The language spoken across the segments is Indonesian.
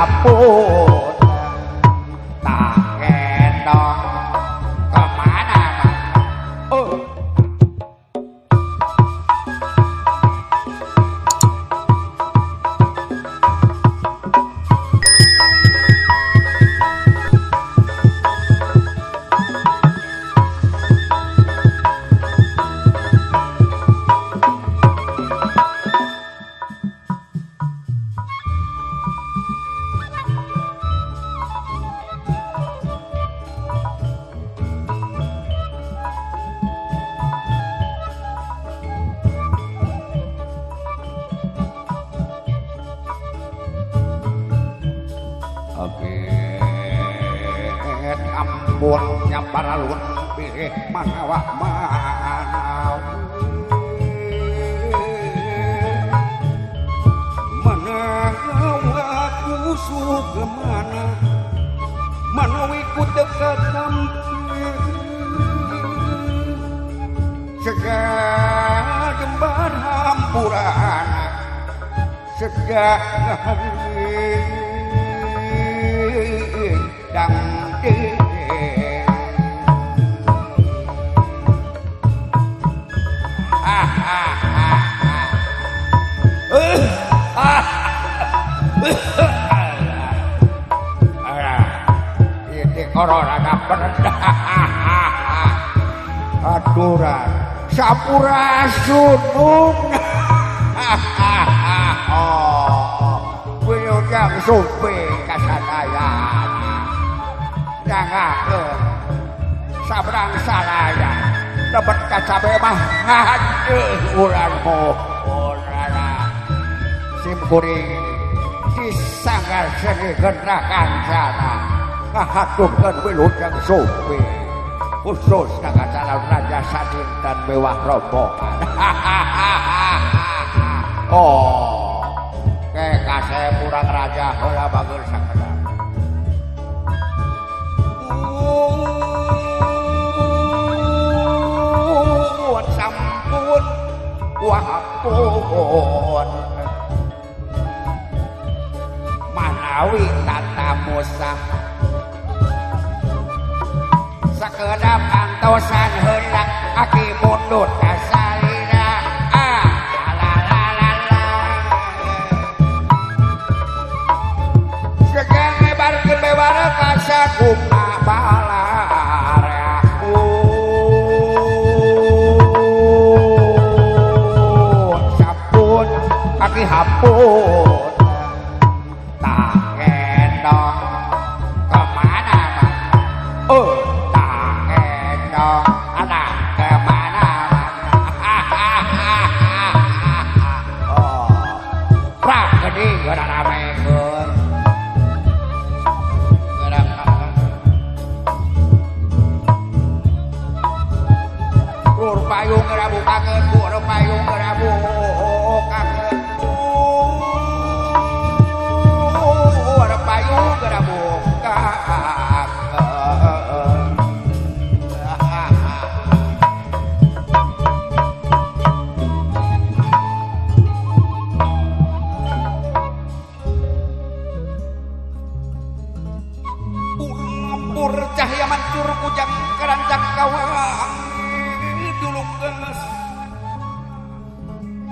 hapus tak gendong kemana-mana. Ampun nyaparalun pilih manawak manaw manawaku sugemana manawiku dekat tampil segala gembar hampuran segala dang ini corona dapat aturan sampurasunung Wilujeng sumpi kasadayan nyangakeun sabrang salaya dapat kacabe mah hadeung ulanmu urana sim kuring disanggar seni gerakan sana ngahaturkeun Wilujeng sumpi khusus kakacara Raja Sadin dan mewah rombongan. Oh kayak kasih kurang raja heula bageul sakedar sampun wahapun manawi tata musa sakedap antosan heula aki mundut kasalina segang ngebarkeun bewara ka sakumna balaraku sampun aki hapun tak gendong kemana-mana tak gendong anak kemana-mana prak gede gerak ramekeun payung ngerabu kangen bu payung ngerabu kangen ada payung ngerabu kangen pur cahaya mancur kujang keranjang kawang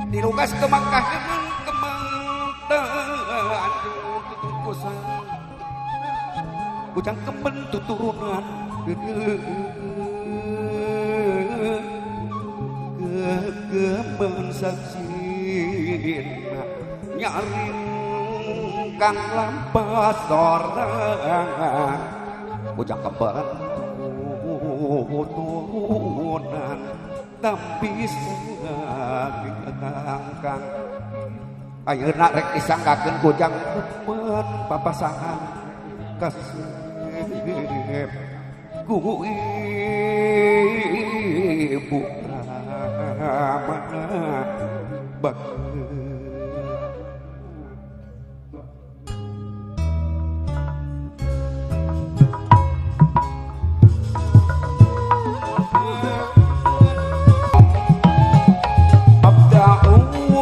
dilugas kemangkah kemang dan kusan kujang kemen tuturunan kemen saksin nyaring kang lampas sorangan kujang kemen turunan tapi kang ayeuna rek disanggakeun kujang kemen papasangan kasep ku ibu ramana bageus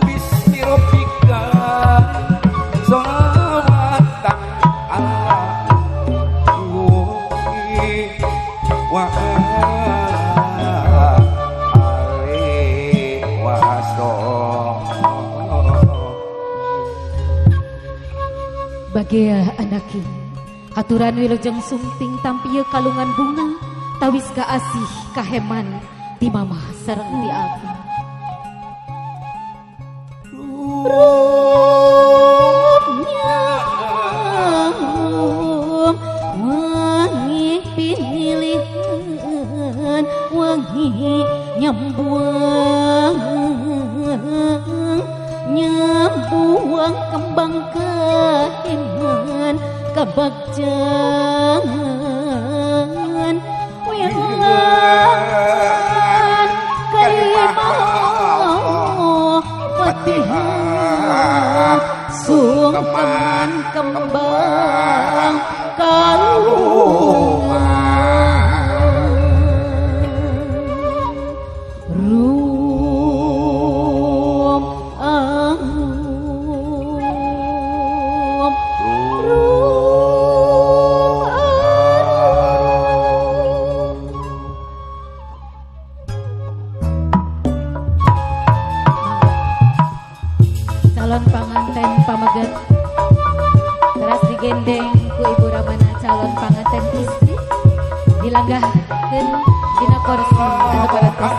bismi rabbika sholawatan Bagia anaki aturan wilujeng sungting tampieu kalungan bunga tawis ka asih kaheman ti mamah sareng ti abi rumnya wangi pinilihan wangi nyambuang kembang kahiman kabagjangan wiangan kalimau patihan sungkeman kembang kalungan calon panganten pameget teras digendeng ku Ibu Ramana calon panganten istri dilanggahkeun dina kursi anu baratos